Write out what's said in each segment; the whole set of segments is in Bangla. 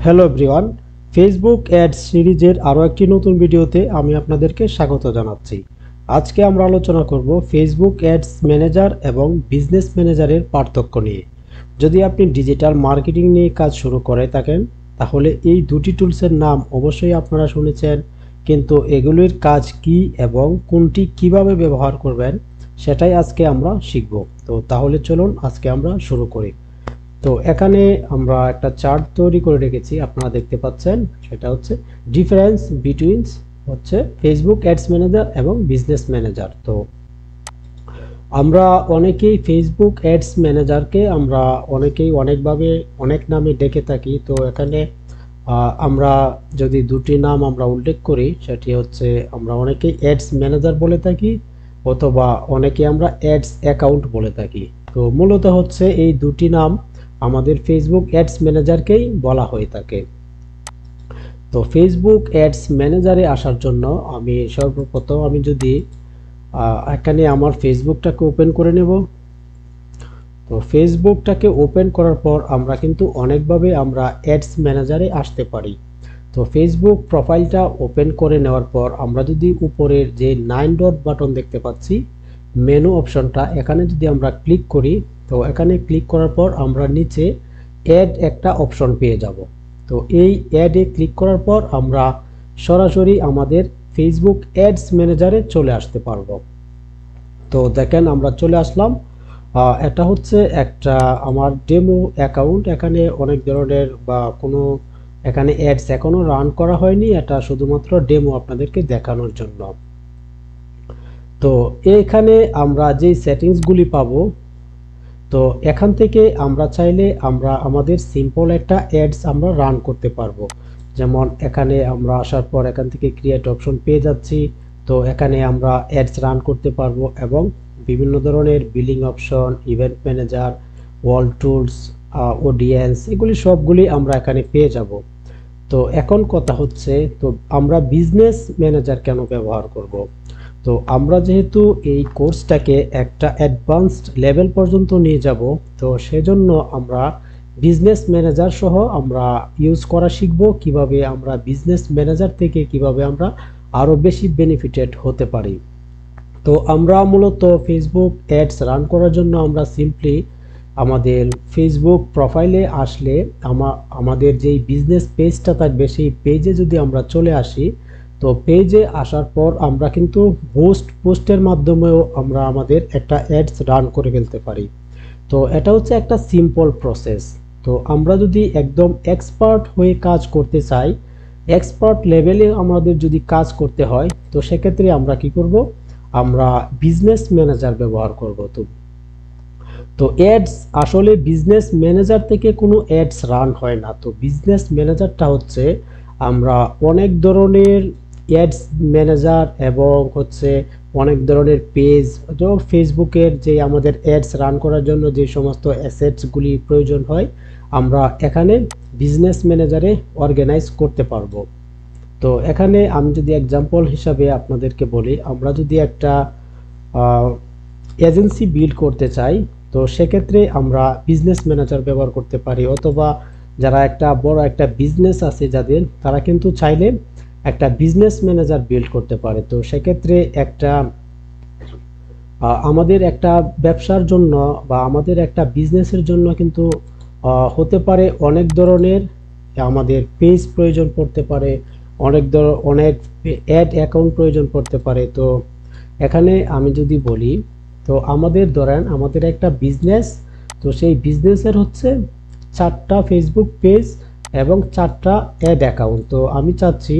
হ্যালো এভরিওয়ান, ফেসবুক অ্যাডস সিরিজের আরও একটি নতুন ভিডিওতে আমি আপনাদেরকে স্বাগত জানাচ্ছি। আজকে আমরা আলোচনা করব ফেসবুক অ্যাডস ম্যানেজার এবং বিজনেস ম্যানেজারের পার্থক্য নিয়ে। যদি আপনি ডিজিটাল মার্কেটিং নিয়ে কাজ শুরু করে থাকেন তাহলে এই দুটি টুলসের নাম অবশ্যই আপনারা শুনেছেন, কিন্তু এগুলির কাজ কি এবং কোনটি কিভাবে ব্যবহার করবেন সেটাই আজকে আমরা শিখব। তো তাহলে চলুন আজকে আমরা শুরু করি। তো এখানে আমরা একটা চার্ট তৈরি করে রেখেছি, আপনারা দেখতে পাচ্ছেন। সেটা হচ্ছে ডিফারেন্স বিটুইন হচ্ছে ফেসবুক অ্যাডস ম্যানেজার এবং বিজনেস ম্যানেজার। তো আমরা অনেকেই ফেসবুক অ্যাডস ম্যানেজারকে আমরা অনেকেই অনেকভাবে অনেক নামে ডেকে থাকি। তো এখানে আমরা যদি দুটি নাম আমরা উল্লেখ করি, সেটি হচ্ছে আমরা অনেকেই অ্যাডস ম্যানেজার বলে থাকি অথবা অনেকে আমরা অ্যাডস অ্যাকাউন্ট বলে থাকি। তো মূলত হচ্ছে এই দুটি নাম আমাদের ফেসবুক অ্যাডস ম্যানেজারকেই বলা হয়ে থাকে। তো ফেসবুক অ্যাডস ম্যানেজারে আসার জন্য আমি সর্বপ্রথম যদি এখানে আমার ফেসবুকটাকে ওপেন করে নেব। তো ফেসবুকটাকে ওপেন করার পর আমরা কিন্তু অনেকভাবে আমরা অ্যাডস ম্যানেজারে আসতে পারি। তো ফেসবুক প্রোফাইলটা ওপেন করে নেওয়ার পর আমরা যদি উপরের যে 9 ডট বাটন দেখতে পাচ্ছি মেনু অপশনটা, এখানে যদি আমরা ক্লিক করি, তো এখানে ক্লিক করার পর আমরা নিচে অ্যাড একটা অপশন পেয়ে যাব। তো এই অ্যাডে ক্লিক করার পর আমরা সরাসরি আমাদের ফেসবুক অ্যাডস ম্যানেজারে চলে আসতে পারবো। তো দেখেন আমরা চলে আসলাম। এটা হচ্ছে একটা আমার ডেমো অ্যাকাউন্ট। এখানে অনেক ধরনের বা কোনো এখানে অ্যাডস এখনো রান করা হয়নি, এটা শুধুমাত্র ডেমো আপনাদেরকে দেখানোর জন্য। তো এখানে আমরা যে সেটিংসগুলি পাবো, তো এখান থেকে আমরা চাইলে আমরা আমাদের সিম্পল একটা অ্যাডস আমরা রান করতে পারবো। যেমন এখানে আমরা আসার পর এখান থেকে ক্রিয়েট অপশন পেয়ে যাচ্ছি। তো এখানে আমরা অ্যাডস রান করতে পারবো এবং বিভিন্ন ধরনের বিলিং অপশন, ইভেন্ট ম্যানেজার, ওয়াল টুলস, অডিয়েন্স, এগুলি সবগুলি আমরা এখানে পেয়ে যাব। তো এখন কথা হচ্ছে, তো আমরা বিজনেস ম্যানেজার কেন ব্যবহার করব? তো আমরা যেহেতু এই কোর্সটাকে একটা অ্যাডভান্সড লেভেল পর্যন্ত নিয়ে যাব, তো সেজন্য আমরা বিজনেস ম্যানেজার সহ আমরা ইউজ করা শিখব, কিভাবে আমরা বিজনেস ম্যানেজার থেকে কিভাবে আমরা আরও বেশি বেনিফিটেড হতে পারি। তো আমরা মূলত ফেসবুক অ্যাডস রান করার জন্য আমরা সিম্পলি আমাদের ফেসবুক প্রোফাইলে আসলে আমাদের যেই বিজনেস পেজটা থাকবে সেই পেজে যদি আমরা চলে আসি, তো পেজে আসার পর আমরা কিন্তু পোস্টের মাধ্যমেও আমরা আমাদের একটা অ্যাডস রান করে ফেলতে পারি। তো এটা হচ্ছে একটা সিম্পল প্রসেস। তো আমরা যদি একদম এক্সপার্ট হয়ে কাজ করতে চাই, এক্সপার্ট লেভেলে আমাদের যদি কাজ করতে হয়, তো সেক্ষেত্রে আমরা কি করব? আমরা বিজনেস ম্যানেজার ব্যবহার করব। তো অ্যাডস আসলে বিজনেস ম্যানেজার থেকে কোনো অ্যাডস রান হয় না। তো বিজনেস ম্যানেজারটা হচ্ছে আমরা অনেক ধরনের অ্যাডস ম্যানেজার এবং হচ্ছে অনেক ধরনের পেজ, তো ফেসবুকের যে আমাদের অ্যাডস রান করার জন্য যে সমস্ত অ্যাসেটসগুলি প্রয়োজন হয় আমরা এখানে বিজনেস ম্যানেজারে অর্গানাইজ করতে পারবো। তো এখানে আমি যদি এক্সাম্পল হিসাবে আপনাদেরকে বলি, আমরা যদি একটা এজেন্সি বিল্ড করতে চাই, তো সেক্ষেত্রে আমরা বিজনেস ম্যানেজার ব্যবহার করতে পারি, অথবা যারা একটা বড় একটা বিজনেস আছে যাদের, তারা কিন্তু চাইলে একটা বিজনেস ম্যানেজার বিল্ড করতে পারে। তো সেক্ষেত্রে একটা আমাদের একটা ব্যবসার জন্য বা আমাদের একটা বিজনেসের জন্য কিন্তু হতে পারে অনেক ধরনের আমাদের পেজ প্রয়োজন পড়তে পারে, অনেক অ্যাড অ্যাকাউন্ট প্রয়োজন পড়তে পারে। তো এখানে আমি যদি বলি, তো আমাদের ধরেন আমাদের একটা বিজনেস, তো সেই বিজনেসের হচ্ছে 4টা ফেসবুক পেজ এবং 4টা অ্যাড অ্যাকাউন্ট। তো আমি চাচ্ছি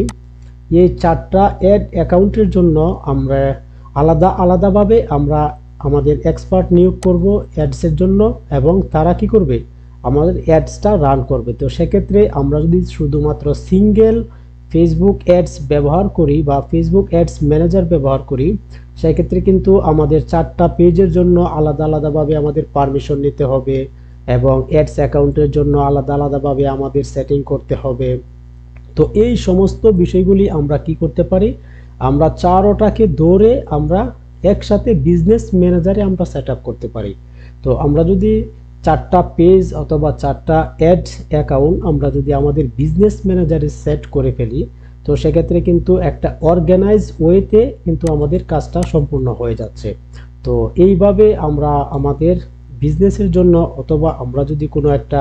এই 4টা অ্যাড অ্যাকাউন্টের জন্য আমরা আলাদাভাবে আমরা আমাদের এক্সপার্ট নিয়োগ করব অ্যাডসের জন্য, এবং তারা কি করবে? আমাদের অ্যাডসটা রান করবে। তো সেক্ষেত্রে আমরা যদি শুধুমাত্র সিঙ্গেল ফেসবুক অ্যাডস ব্যবহার করি বা ফেসবুক অ্যাডস ম্যানেজার ব্যবহার করি, সেক্ষেত্রে কিন্তু আমাদের 4টা পেজের জন্য আলাদাভাবে আমাদের পারমিশন নিতে হবে এবং অ্যাডস অ্যাকাউন্টের জন্য আলাদাভাবে আমাদের সেটিং করতে হবে। তো এই সমস্ত বিষয়গুলি আমরা কি করতে পারি? আমরা 4টাকে ধরে আমরা একসাথে বিজনেস ম্যানেজারে আমরা সেট আপ করতে পারি। তো আমরা যদি চারটা পেজ অথবা চারটা অ্যাড অ্যাকাউন্ট আমরা যদি আমাদের বিজনেস ম্যানেজারে সেট করে ফেলি, তো সেক্ষেত্রে কিন্তু একটা অর্গানাইজ ওয়েতে কিন্তু আমাদের কাজটা সম্পূর্ণ হয়ে যাচ্ছে। তো এইভাবে আমরা আমাদের বিজনেসের জন্য অথবা আমরা যদি কোনো একটা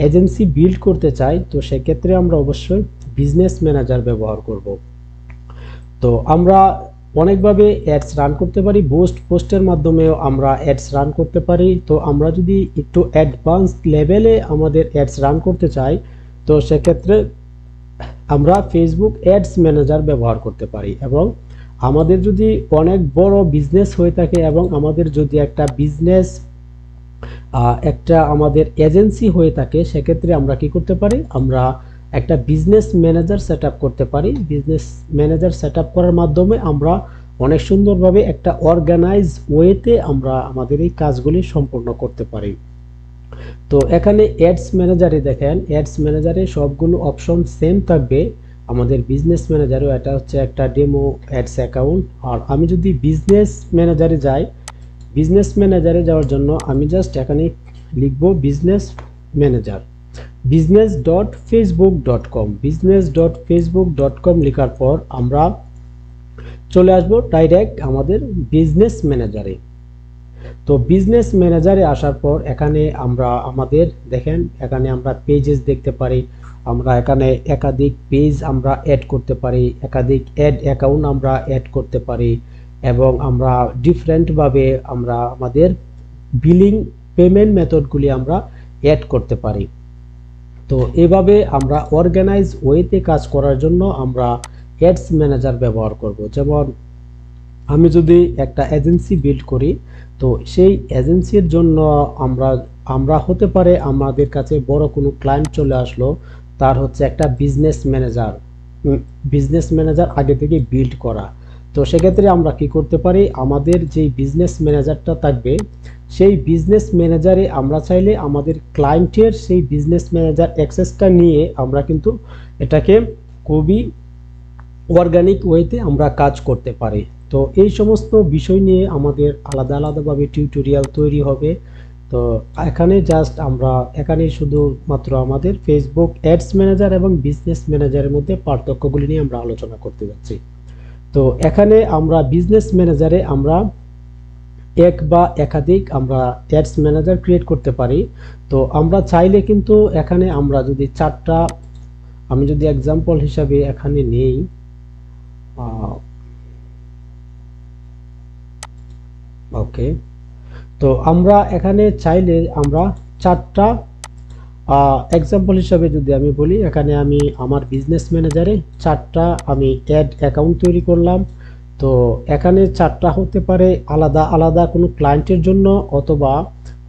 এজেন্সি বিল্ড করতে চাই, তো সেক্ষেত্রে আমরা অবশ্যই বিজনেস ম্যানেজার ব্যবহার করব। তো আমরা অনেকভাবে অ্যাডস রান করতে পারি, পোস্টের মাধ্যমেও আমরা অ্যাডস রান করতে পারি। তো আমরা যদি একটু অ্যাডভান্স লেভেলে আমাদের অ্যাডস রান করতে চাই, তো সেক্ষেত্রে আমরা ফেসবুক অ্যাডস ম্যানেজার ব্যবহার করতে পারি। এবং আমাদের যদি অনেক বড় বিজনেস হয়ে থাকে এবং আমাদের যদি একটা বিজনেস একটা আমাদের এজেন্সি হয়ে থাকে, সেক্ষেত্রে আমরা কি করতে পারি, আমরা একটা বিজনেস ম্যানেজার সেট আপ করতে পারি। বিজনেস ম্যানেজার সেট আপ করার মাধ্যমে আমরা অনেক সুন্দরভাবে একটা অর্গানাইজ ওয়েতে আমরা আমাদের এই কাজগুলি সম্পূর্ণ করতে পারি। তো এখানে অ্যাডস ম্যানেজারে দেখেন, অ্যাডস ম্যানেজারে সবগুলো অপশন সেম থাকবে। আমাদের বিজনেস ম্যানেজারও এটা হচ্ছে একটা ডেমো অ্যাডস অ্যাকাউন্ট। আর আমি যদি বিজনেস ম্যানেজারে যাই, বিজনেস ম্যানেজারে যাওয়ার জন্য আমি জাস্ট এখানে লিখব বিজনেস ম্যানেজার, business.facebook.com, business.facebook.com লেখার পর আমরা চলে আসব ডাইরেক্ট আমাদের বিজনেস ম্যানেজারে। তো বিজনেস ম্যানেজারে আসার পর এখানে আমরা আমাদের দেখেন, এখানে আমরা পেজেস দেখতে পারি। আমরা এখানে একাধিক পেজ আমরা অ্যাড করতে পারি, একাধিক অ্যাড অ্যাকাউন্ট আমরা অ্যাড করতে পারি, এবং আমরা ডিফারেন্টভাবে আমরা আমাদের বিলিং পেমেন্ট মেথডগুলি আমরা অ্যাড করতে পারি। তো এভাবে আমরা অর্গানাইজ ওয়েতে কাজ করার জন্য আমরা অ্যাডস ম্যানেজার ব্যবহার করব। যেমন আমি যদি একটা এজেন্সি বিল্ড করি, তো সেই এজেন্সির জন্য আমরা হতে পারে আমাদের কাছে বড় কোনো ক্লায়েন্ট চলে আসলো, তার হচ্ছে একটা বিজনেস ম্যানেজার আগে থেকে বিল্ড করা। তো সেক্ষেত্রে আমরা কি করতে পারি, আমাদের যেই বিজনেস ম্যানেজারটা থাকবে, সেই বিজনেস ম্যানেজারে আমরা চাইলে আমাদের ক্লায়েন্টের সেই বিজনেস ম্যানেজার অ্যাক্সেসটা নিয়ে আমরা কিন্তু এটাকে খুবই অর্গানিক ওয়েতে আমরা কাজ করতে পারি। তো এই সমস্ত বিষয় নিয়ে আমাদের আলাদা আলাদাভাবে টিউটোরিয়াল তৈরি হবে। তো এখানে জাস্ট আমরা এখানে শুধুমাত্র আমাদের ফেসবুক অ্যাডস ম্যানেজার এবং বিজনেস ম্যানেজারের মধ্যে পার্থক্যগুলি নিয়ে আমরা আলোচনা করতে যাচ্ছি। তো এখানে আমরা বিজনেস ম্যানেজারে আমরা এক বা একাধিক আমরা অ্যাডস ম্যানেজার ক্রিয়েট করতে পারি। তো আমরা চাইলে কিন্তু এখানে আমরা যদি চারটা, আমি যদি এক্সাম্পল হিসাবে এখানে নেই, ওকে, তো আমরা এখানে চাইলে আমরা চারটা এক্সাম্পল হিসাবে যদি আমি বলি, এখানে আমি আমার বিজনেস ম্যানেজারে চারটা আমি অ্যাড অ্যাকাউন্ট তৈরি করলাম। তো এখানে চারটা হতে পারে আলাদা আলাদা কোনো ক্লায়েন্টের জন্য, অথবা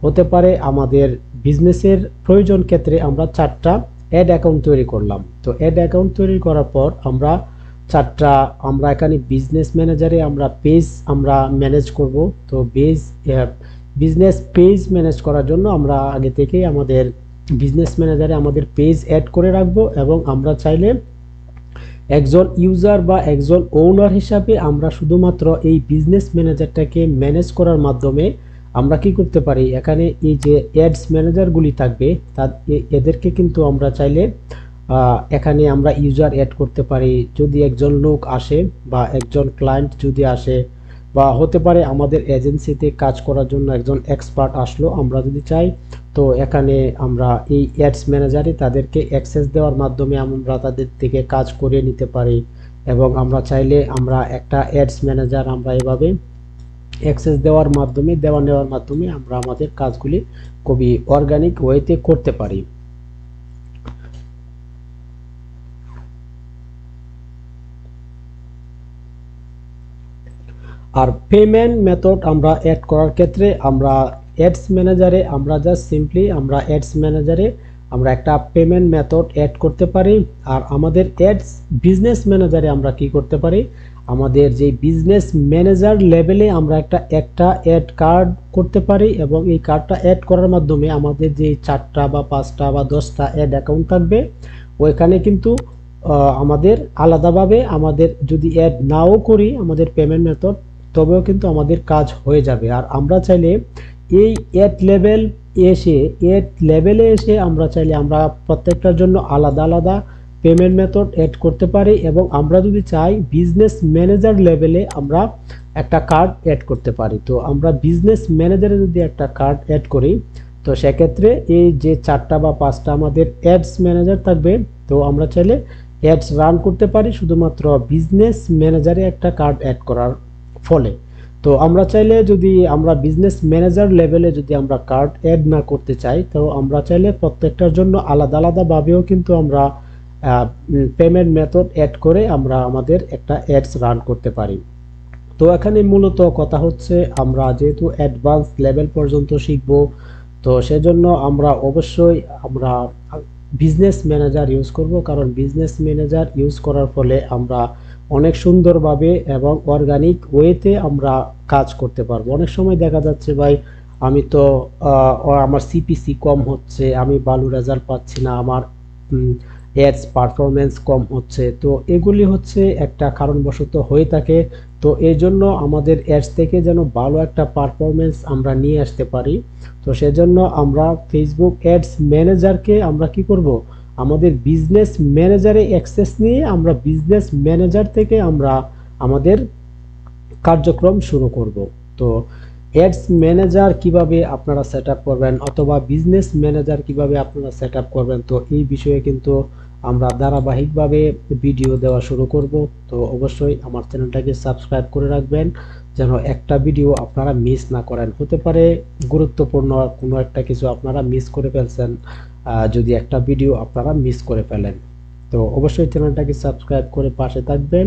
হতে পারে আমাদের বিজনেসের প্রয়োজন ক্ষেত্রে আমরা চারটা অ্যাড অ্যাকাউন্ট তৈরি করলাম। তো অ্যাড অ্যাকাউন্ট তৈরি করার পর আমরা চারটা আমরা এখানে বিজনেস ম্যানেজারে আমরা পেজ আমরা ম্যানেজ করব। তো বিজনেস পেজ ম্যানেজ করার জন্য আমরা আগে থেকেই আমাদের বিজনেস ম্যানেজারে আমাদের পেজ অ্যাড করে রাখবো, এবং আমরা চাইলে একজন ইউজার বা একজন ওনার হিসাবে আমরা শুধুমাত্র এই বিজনেস ম্যানেজারটাকে ম্যানেজ করার মাধ্যমে আমরা কি করতে পারি, এখানে এই যে অ্যাডস ম্যানেজারগুলি থাকবে এদেরকে কিন্তু আমরা চাইলে এখানে আমরা ইউজার অ্যাড করতে পারি। যদি একজন লোক আসে বা একজন ক্লায়েন্ট যদি আসে, বা হতে পারে আমাদের এজেন্সিতে কাজ করার জন্য একজন এক্সপার্ট আসলো, আমরা যদি চাই, তো এখানে আমরা এই অ্যাডস ম্যানেজারে তাদেরকে অ্যাক্সেস দেওয়ার মাধ্যমে আমরা তাদের থেকে কাজ করিয়ে নিতে পারি। এবং আমরা চাইলে আমরা একটা অ্যাডস ম্যানেজার আমরা এভাবে অ্যাক্সেস দেওয়ার মাধ্যমে আমরা আমাদের কাজগুলি খুবই অর্গানিক ওয়েতে করতে পারি। আর পেমেন্ট মেথড আমরা অ্যাড করার ক্ষেত্রে আমরা অ্যাডস ম্যানেজারে আমরা জাস্ট সিম্পলি আমরা অ্যাডস ম্যানেজারে আমরা একটা পেমেন্ট মেথড অ্যাড করতে পারি। আর আমাদের অ্যাডস বিজনেস ম্যানেজারে আমরা কি করতে পারি, আমাদের যে বিজনেস ম্যানেজার লেভেলে আমরা একটা অ্যাড কার্ড করতে পারি, এবং এই কার্ডটা অ্যাড করার মাধ্যমে আমাদের যে 4টা বা 5টা বা 10টা অ্যাড অ্যাকাউন্ট থাকবে, ওইখানে কিন্তু আমাদের আলাদাভাবে আমাদের যদি অ্যাড নাও করি আমাদের পেমেন্ট মেথড, তবেও কিন্তু আমাদের কাজ হয়ে যাবে। আর আমরা চাইলে এই অ্যাড লেভেলে এসে আমরা চাইলে আমরা প্রত্যেকটার জন্য আলাদা আলাদা পেমেন্ট মেথড অ্যাড করতে পারি, এবং আমরা যদি চাই বিজনেস ম্যানেজার লেভেলে আমরা একটা কার্ড অ্যাড করতে পারি। তো আমরা বিজনেস ম্যানেজারে যদি একটা কার্ড অ্যাড করি, তো সেক্ষেত্রে এই যে 4টা বা 5টা আমাদের অ্যাডস ম্যানেজার থাকবে, তো আমরা চাইলে অ্যাডস রান করতে পারি শুধুমাত্র বিজনেস ম্যানেজারে একটা কার্ড অ্যাড করার ফলে। তো আমরা চাইলে যদি আমরা বিজনেস ম্যানেজার লেভেলে যদি আমরা কার্ড অ্যাড না করতে চাই, তো আমরা চাইলে প্রত্যেকটার জন্য আলাদা আলাদা ভাবেও কিন্তু আমরা পেমেন্ট মেথড অ্যাড করে আমরা আমাদের একটা অ্যাডস রান করতে পারি। তো এখানে মূলত কথা হচ্ছে আমরা যেহেতু অ্যাডভান্স লেভেল পর্যন্ত শিখব, তো সেজন্য আমরা অবশ্যই আমরা বিজনেস ম্যানেজার ইউজ করব, কারণ বিজনেস ম্যানেজার ইউজ করার ফলে আমরা অনেক সুন্দরভাবে এবং অর্গানিক ওয়েতে আমরা কাজ করতে পারবো। অনেক সময় দেখা যাচ্ছে ভাই আমি তো আমার সিপিসি কম হচ্ছে, আমি ভালো রেজাল্ট পাচ্ছি না, আমার অ্যাডস পারফরমেন্স কম হচ্ছে, তো এগুলি হচ্ছে একটা কারণবশত হয়ে থাকে। তো এই জন্য আমাদের অ্যাডস থেকে যেন ভালো একটা পারফরমেন্স আমরা নিয়ে আসতে পারি, তো সেজন্য আমরা ফেসবুক অ্যাডস ম্যানেজারকে আমরা কি করব, আমাদের বিজনেস ম্যানেজারে অ্যাক্সেস নিয়ে আমরা বিজনেস ম্যানেজার থেকে আমরা আমাদের কার্যক্রম শুরু করব। তো অ্যাডস ম্যানেজার কিভাবে আপনারা সেট আপ করবেন অথবা বিজনেস ম্যানেজার কিভাবে আপনারা সেট আপ করবেন, তো এই বিষয়ে কিন্তু আমরা ধারাবাহিকভাবে ভিডিও দেওয়া শুরু করব। তো অবশ্যই আমার চ্যানেলটাকে সাবস্ক্রাইব করে রাখবেন যেন একটা ভিডিও আপনারা মিস না করেন। হতে পারে গুরুত্বপূর্ণ কোনো একটা কিছু আপনারা মিস করে ফেলছেন, যদি একটা ভিডিও আপনারা মিস করে ফেলেন। তো অবশ্যই চ্যানেলটাকে সাবস্ক্রাইব করে পাশে থাকবেন।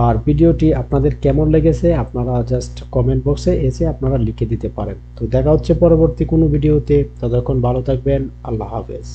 আর ভিডিওটি আপনাদের কেমন লেগেছে আপনারা জাস্ট কমেন্ট বক্সে এসে আপনারা লিখে দিতে পারেন। তো দেখা হচ্ছে পরবর্তী কোনো ভিডিওতে, ততক্ষণ ভালো থাকবেন। আল্লাহ হাফেজ।